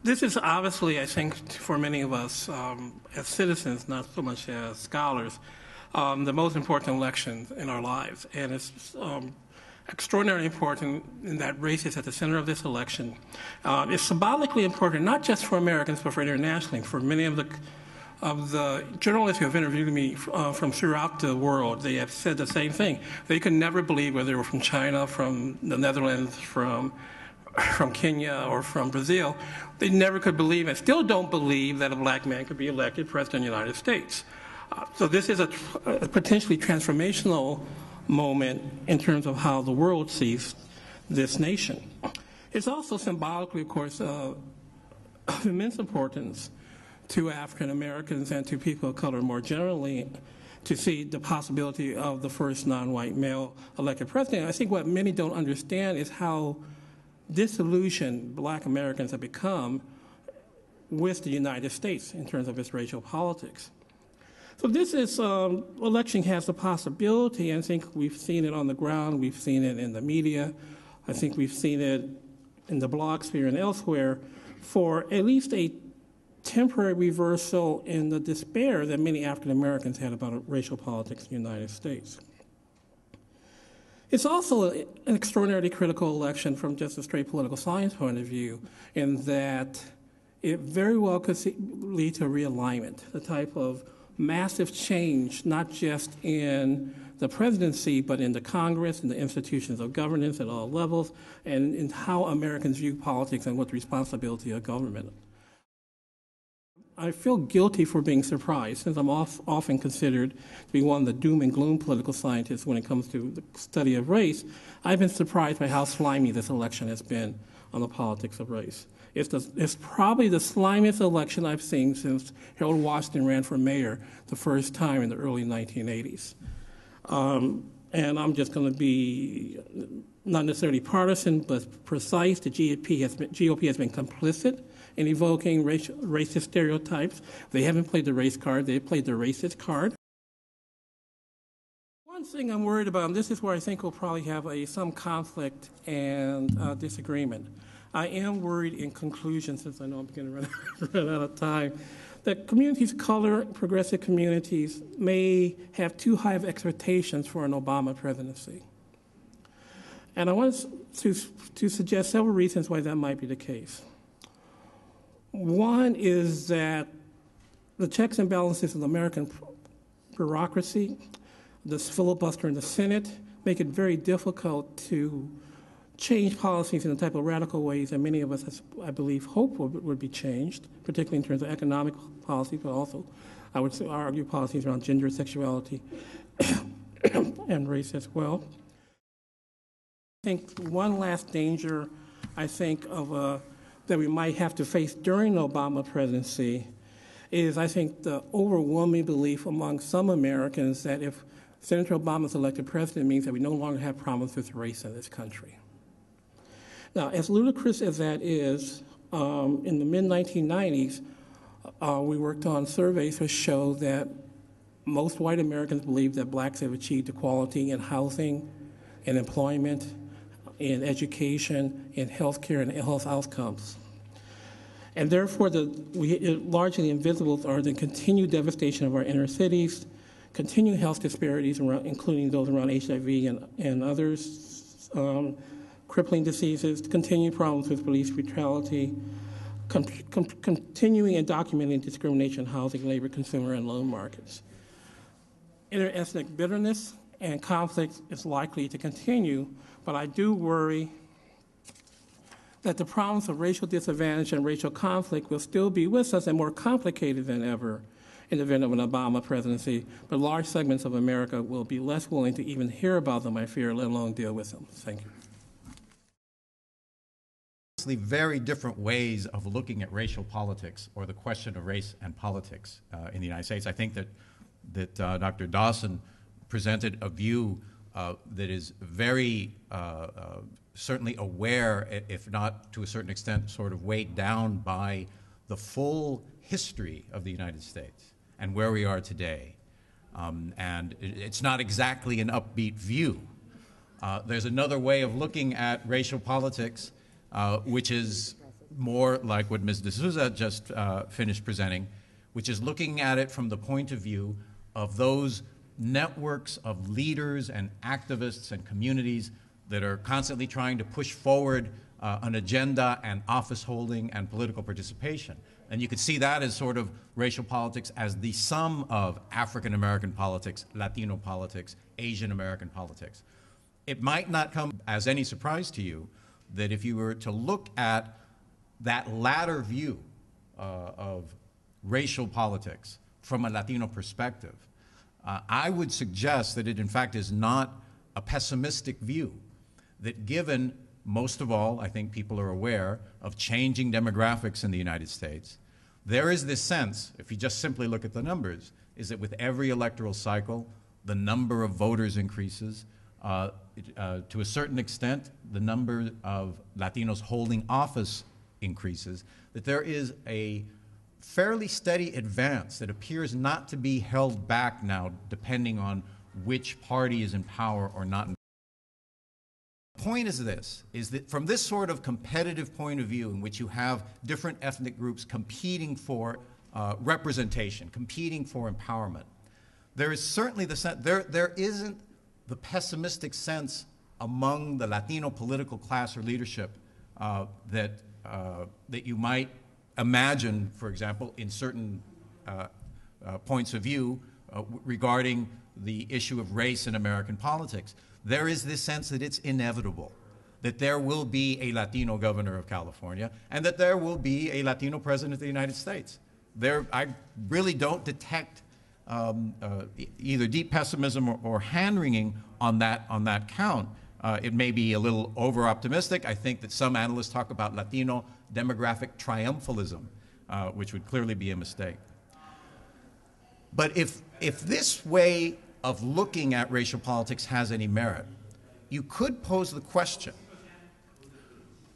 This is obviously, I think, for many of us as citizens, not so much as scholars, the most important election in our lives. And it's extraordinarily important in that race is at the center of this election. It's symbolically important, not just for Americans, but for internationally. For many of the journalists who have interviewed me from throughout the world, they have said the same thing. They could never believe whether they were from China, from the Netherlands, from Kenya, or from Brazil. They never could believe, and still don't believe, that a black man could be elected president of the United States. So this is a potentially transformational moment in terms of how the world sees this nation. It's also symbolically, of course, of immense importance to African Americans and to people of color more generally to see the possibility of the first non-white male elected president. I think what many don't understand is how disillusioned black Americans have become with the United States in terms of its racial politics. So this is, election has the possibility, and I think we've seen it on the ground, we've seen it in the media, I think we've seen it in the blog sphere and elsewhere, for at least a temporary reversal in the despair that many African Americans had about racial politics in the United States. It's also an extraordinarily critical election from just a straight political science point of view, in that it very well could lead to realignment, the type of massive change, not just in the presidency, but in the Congress and the institutions of governance at all levels, and in how Americans view politics and what the responsibility of government. I feel guilty for being surprised, since I'm often considered to be one of the doom and gloom political scientists when it comes to the study of race. I've been surprised by how slimy this election has been on the politics of race. It's probably the slimiest election I've seen since Harold Washington ran for mayor the first time in the early 1980s. And I'm just going to be not necessarily partisan, but precise. The GOP has been complicit in evoking racist stereotypes. They haven't played the race card, they've played the racist card. One thing I'm worried about, and this is where I think we'll probably have some conflict and disagreement. I am worried in conclusion, since I know I'm beginning to run out of time, that communities of color, progressive communities, may have too high of expectations for an Obama presidency. And I want to suggest several reasons why that might be the case. One is that the checks and balances of the American bureaucracy, this filibuster in the Senate, make it very difficult to change policies in the type of radical ways that many of us, I believe, hope would be changed, particularly in terms of economic policy, but also, I would argue, policies around gender, sexuality, and race as well. I think one last danger, that we might have to face during the Obama presidency is, I think, the overwhelming belief among some Americans that if Senator Obama is elected president, it means that we no longer have problems with race in this country. Now, as ludicrous as that is, in the mid-1990s, we worked on surveys that show that most white Americans believe that blacks have achieved equality in housing, in employment, in education, in healthcare, and health outcomes. And therefore, largely invisible are the continued devastation of our inner cities, continued health disparities, including those around HIV and others, crippling diseases, continued problems with police brutality, continuing and documenting discrimination in housing, labor, consumer, and loan markets. Interethnic bitterness and conflict is likely to continue, but I do worry that the problems of racial disadvantage and racial conflict will still be with us and more complicated than ever in the event of an Obama presidency, but large segments of America will be less willing to even hear about them, I fear, let alone deal with them. Thank you. Very different ways of looking at racial politics, or the question of race and politics in the United States. I think that Dr. Dawson presented a view that is very certainly aware, if not to a certain extent sort of weighed down by the full history of the United States and where we are today. And it's not exactly an upbeat view. There's another way of looking at racial politics, which is more like what Ms. D'Souza just finished presenting, which is looking at it from the point of view of those networks of leaders and activists and communities that are constantly trying to push forward an agenda and office holding and political participation. And you could see that as sort of racial politics as the sum of African American politics, Latino politics, Asian American politics. It might not come as any surprise to you that if you were to look at that latter view of racial politics from a Latino perspective, I would suggest that it in fact is not a pessimistic view, that given most of all, I think people are aware of changing demographics in the United States, there is this sense, if you just simply look at the numbers, is that with every electoral cycle, the number of voters increases. To a certain extent, the number of Latinos holding office increases, that there is a fairly steady advance that appears not to be held back now depending on which party is in power or not. The point is this, is that from this sort of competitive point of view in which you have different ethnic groups competing for representation, competing for empowerment, there is certainly the sense, there isn't the pessimistic sense among the Latino political class or leadership that you might imagine, for example, in certain points of view regarding the issue of race in American politics. There is this sense that it's inevitable, that there will be a Latino governor of California, and that there will be a Latino president of the United States. I really don't detect either deep pessimism or hand-wringing on that count. It may be a little over-optimistic. I think that some analysts talk about Latino demographic triumphalism, which would clearly be a mistake. But if this way of looking at racial politics has any merit, you could pose the question,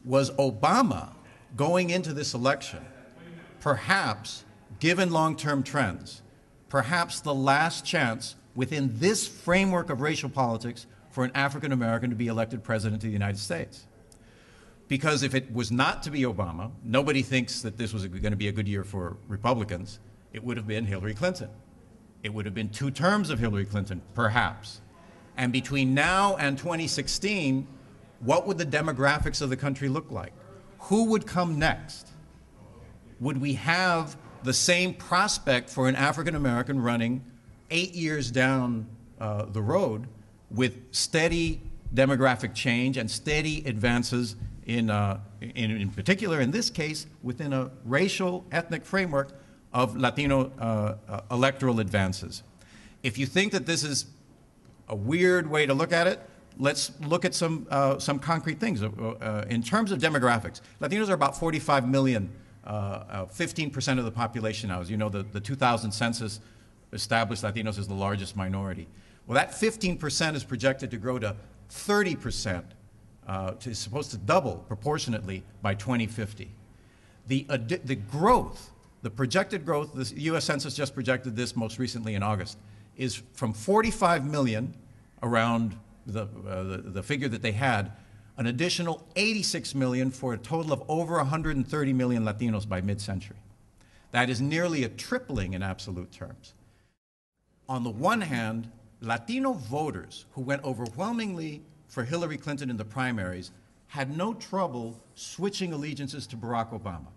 was Obama going into this election, perhaps, given long-term trends, perhaps the last chance within this framework of racial politics for an African American to be elected president of the United States? Because if it was not to be Obama, nobody thinks that this was going to be a good year for Republicans, it would have been Hillary Clinton. It would have been 2 terms of Hillary Clinton, perhaps. And between now and 2016, what would the demographics of the country look like? Who would come next? Would we have the same prospect for an African American running 8 years down the road with steady demographic change and steady advances in particular, in this case, within a racial, ethnic framework of Latino electoral advances? If you think that this is a weird way to look at it, let's look at some concrete things. In terms of demographics, Latinos are about 45 million, 15% of the population now. As you know, the 2000 census established Latinos as the largest minority. Well, that 15% is projected to grow to 30%, is supposed to double proportionately by 2050. The growth, the projected growth, the U.S. Census just projected this most recently in August, is from 45 million, around the figure that they had, an additional 86 million for a total of over 130 million Latinos by mid-century. That is nearly a tripling in absolute terms. On the one hand, Latino voters who went overwhelmingly for Hillary Clinton in the primaries had no trouble switching allegiances to Barack Obama.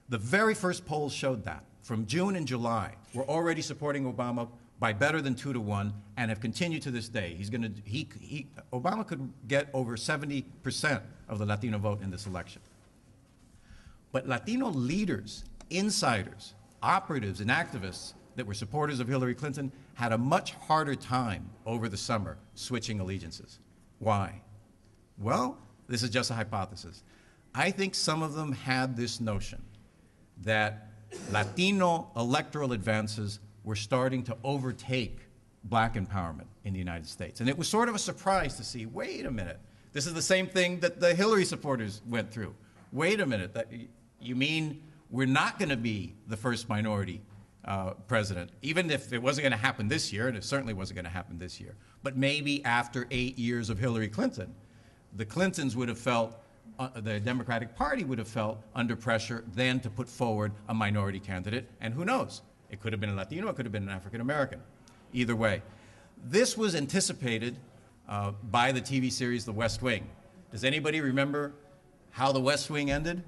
The very first polls showed that. From June and July, we're already supporting Obama by better than 2 to 1, and have continued to this day. Obama could get over 70% of the Latino vote in this election. But Latino leaders, insiders, operatives, and activists that were supporters of Hillary Clinton had a much harder time over the summer switching allegiances. Why? Well, this is just a hypothesis. I think some of them had this notion that Latino electoral advances were starting to overtake black empowerment in the United States. And it was sort of a surprise to see, wait a minute, this is the same thing that the Hillary supporters went through. Wait a minute, you mean we're not going to be the first minority president, even if it wasn't going to happen this year, and it certainly wasn't going to happen this year. But maybe after 8 years of Hillary Clinton, the Clintons would have felt the Democratic Party would have felt under pressure then to put forward a minority candidate, and who knows? It could have been a Latino, it could have been an African American. Either way. This was anticipated by the TV series The West Wing. Does anybody remember how The West Wing ended?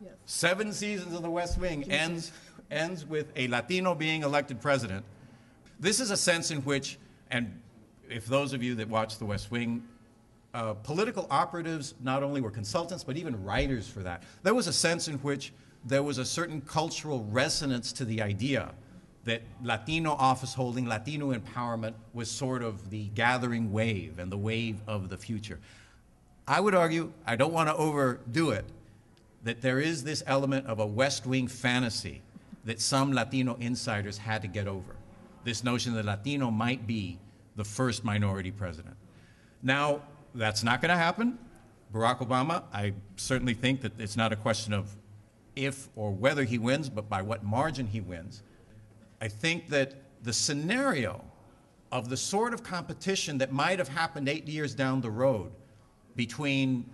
Yes. 7 seasons of The West Wing ends with a Latino being elected president. This is a sense in which, and if those of you that watch The West Wing, political operatives not only were consultants, but even writers for that. There was a sense in which there was a certain cultural resonance to the idea that Latino office holding, Latino empowerment was sort of the gathering wave and the wave of the future. I would argue, I don't want to overdo it, that there is this element of a West Wing fantasy that some Latino insiders had to get over. This notion that Latino might be the first minority president. Now, that's not going to happen. Barack Obama, I certainly think that it's not a question of if or whether he wins, but by what margin he wins. I think that the scenario of the sort of competition that might have happened 8 years down the road between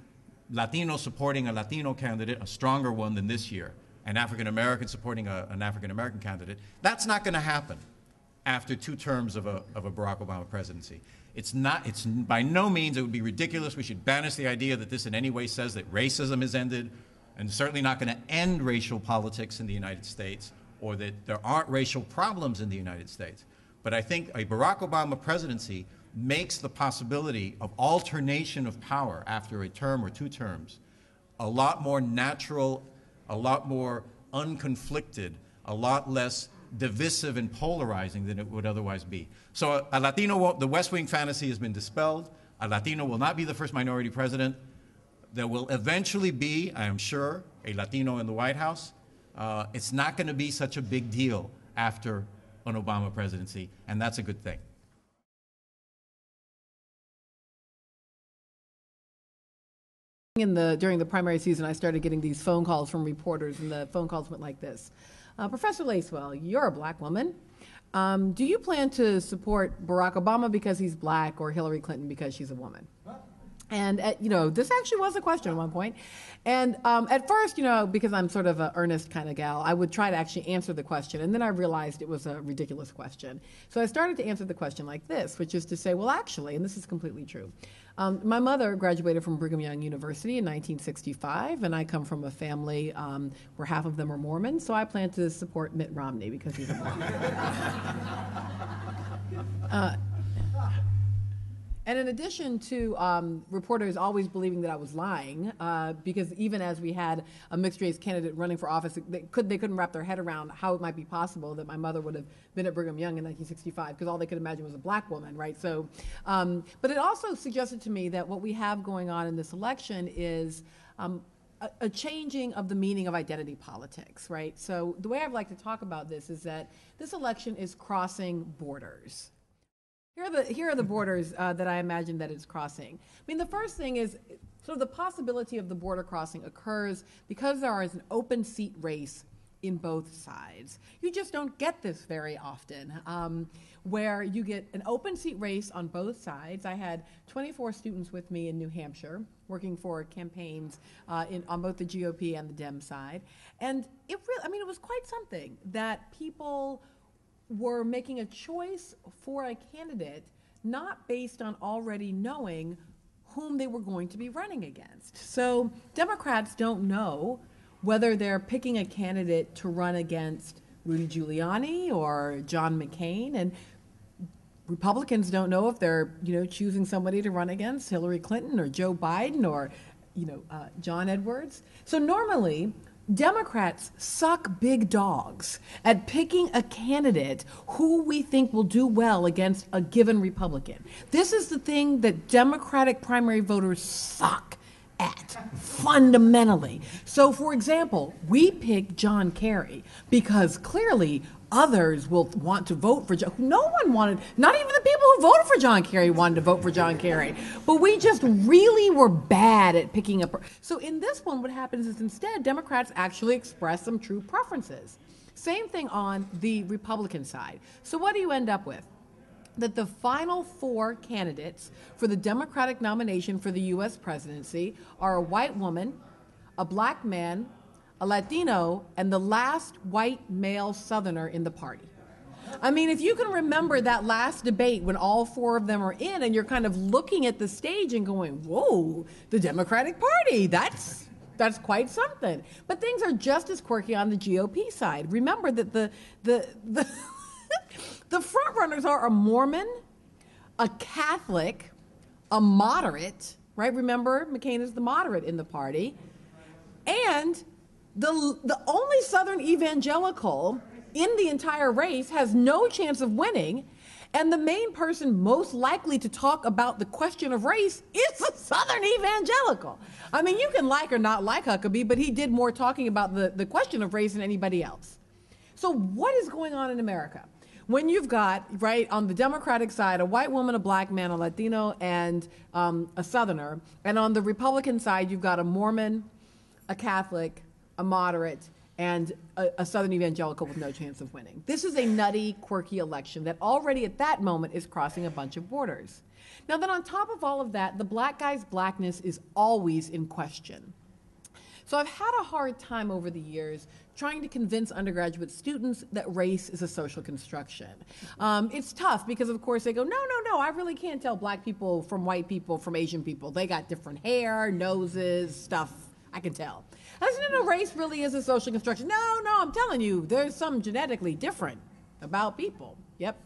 Latinos supporting a Latino candidate, a stronger one than this year, and African Americans supporting an African American candidate, that's not going to happen after 2 terms of a Barack Obama presidency. It's by no means, it would be ridiculous. We should banish the idea that this in any way says that racism has ended, and certainly not going to end racial politics in the United States, or that there aren't racial problems in the United States. But I think a Barack Obama presidency makes the possibility of alternation of power after a term or 2 terms a lot more natural, a lot more unconflicted, a lot less divisive and polarizing than it would otherwise be. So a Latino, the West Wing fantasy has been dispelled. A Latino will not be the first minority president. There will eventually be, I am sure, a Latino in the White House. It's not going to be such a big deal after an Obama presidency, and that's a good thing. During the primary season, I started getting these phone calls from reporters, and the phone calls went like this. Professor Lacewell, you're a black woman. Do you plan to support Barack Obama because he's black or Hillary Clinton because she's a woman? And, this actually was a question at one point. And at first, because I'm sort of an earnest kind of gal, I would try to actually answer the question. And then I realized it was a ridiculous question. So I started to answer the question like this, which is to say, well, actually, and this is completely true. My mother graduated from Brigham Young University in 1965, and I come from a family where half of them are Mormons, so I plan to support Mitt Romney because he's a Mormon. And in addition to reporters always believing that I was lying, because even as we had a mixed-race candidate running for office, they couldn't wrap their head around how it might be possible that my mother would have been at Brigham Young in 1965, because all they could imagine was a black woman, right? So, but it also suggested to me that what we have going on in this election is a changing of the meaning of identity politics, right? So the way I'd like to talk about this is that this election is crossing borders. Here are the borders that I imagine that it's crossing. I mean, the first thing is sort of the possibility of the border crossing occurs because there is an open seat race in both sides. You just don't get this very often, where you get an open seat race on both sides. I had 24 students with me in New Hampshire working for campaigns on both the GOP and the Dem side. And it was quite something that people were making a choice for a candidate not based on already knowing whom they were going to be running against. So Democrats don't know whether they're picking a candidate to run against Rudy Giuliani or John McCain, and Republicans don't know if they're choosing somebody to run against Hillary Clinton or Joe Biden or John Edwards. So normally Democrats suck big dogs at picking a candidate who we think will do well against a given Republican. This is the thing that Democratic primary voters suck at, fundamentally. So, for example, we picked John Kerry because clearly others will want to vote for John. No one wanted, not even the people who voted for John Kerry wanted to vote for John Kerry. But we just really were bad at picking up. So in this one, what happens is instead, Democrats actually express some true preferences. Same thing on the Republican side. So what do you end up with? that the final 4 candidates for the Democratic nomination for the U.S. presidency are a white woman, a black man, a Latino, and the last white male Southerner in the party. I mean, if you can remember that last debate when all 4 of them are in and you're kind of looking at the stage and going, whoa, the Democratic Party, that's quite something. But things are just as quirky on the GOP side. Remember that the front runners are a Mormon, a Catholic, a moderate, right? Remember, McCain is the moderate in the party. And the only Southern evangelical in the entire race has no chance of winning. And the main person most likely to talk about the question of race is the Southern evangelical. I mean, you can like or not like Huckabee, but he did more talking about the question of race than anybody else. So what is going on in America? When you've got, right, on the Democratic side, a white woman, a black man, a Latino, and a Southerner, and on the Republican side, you've got a Mormon, a Catholic, a moderate, and a Southern evangelical with no chance of winning. This is a nutty, quirky election that already at that moment is crossing a bunch of borders. Now then on top of all of that, the black guy's blackness is always in question. So I've had a hard time over the years trying to convince undergraduate students that race is a social construction. It's tough because, of course, they go, no, I really can't tell black people from white people from Asian people. They got different hair, noses, stuff. I can tell. I said, no, race really is a social construction. No, I'm telling you, there's some genetically different about people. Yep.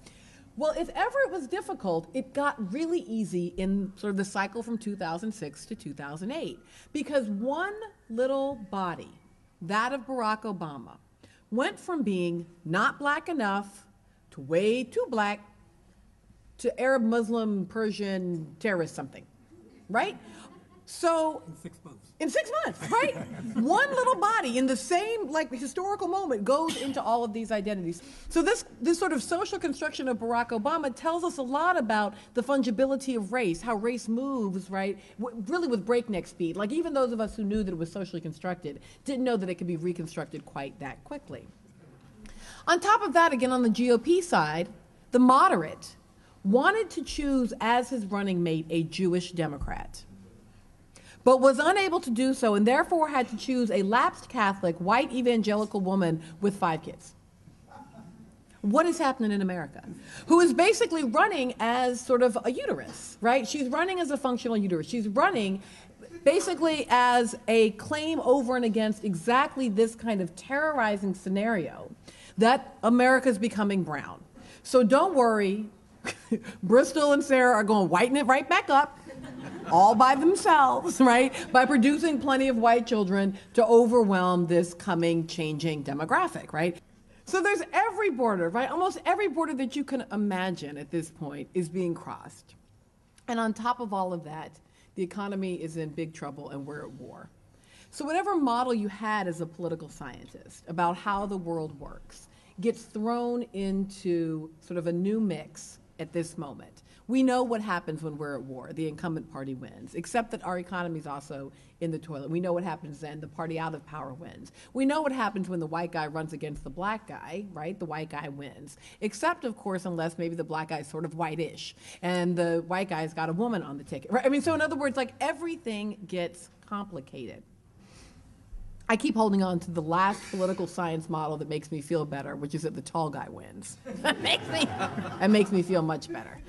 Well, if ever it was difficult, it got really easy in sort of the cycle from 2006 to 2008, because one little body, that of Barack Obama, went from being not black enough to way too black to Arab, Muslim, Persian, terrorist something, right? So In 6 months. In 6 months, right? One little body in the same historical moment goes into all of these identities. So this sort of social construction of Barack Obama tells us a lot about the fungibility of race, how race moves, right? Really with breakneck speed. Like even those of us who knew that it was socially constructed didn't know that it could be reconstructed quite that quickly. On top of that, again on the GOP side, the moderate wanted to choose as his running mate a Jewish Democrat, but was unable to do so and therefore had to choose a lapsed Catholic, white evangelical woman with 5 kids. What is happening in America? Who is basically running as sort of a uterus, right? She's running as a functional uterus. She's running basically as a claim over and against exactly this kind of terrorizing scenario that America's becoming brown. So don't worry, Bristol and Sarah are going to whiten it right back up, all by themselves, right? By producing plenty of white children to overwhelm this coming changing demographic, right? So there's every border, right? Almost every border that you can imagine at this point is being crossed. And on top of all of that, the economy is in big trouble and we're at war. So whatever model you had as a political scientist about how the world works gets thrown into sort of a new mix at this moment. We know what happens when we're at war. The incumbent party wins, except that our economy is also in the toilet. We know what happens then. The party out of power wins. We know what happens when the white guy runs against the black guy, right? The white guy wins, except, of course, unless maybe the black guy is sort of whitish and the white guy's got a woman on the ticket, right? I mean, so in other words, like everything gets complicated. I keep holding on to the last political science model that makes me feel better, which is that the tall guy wins. That makes me feel much better.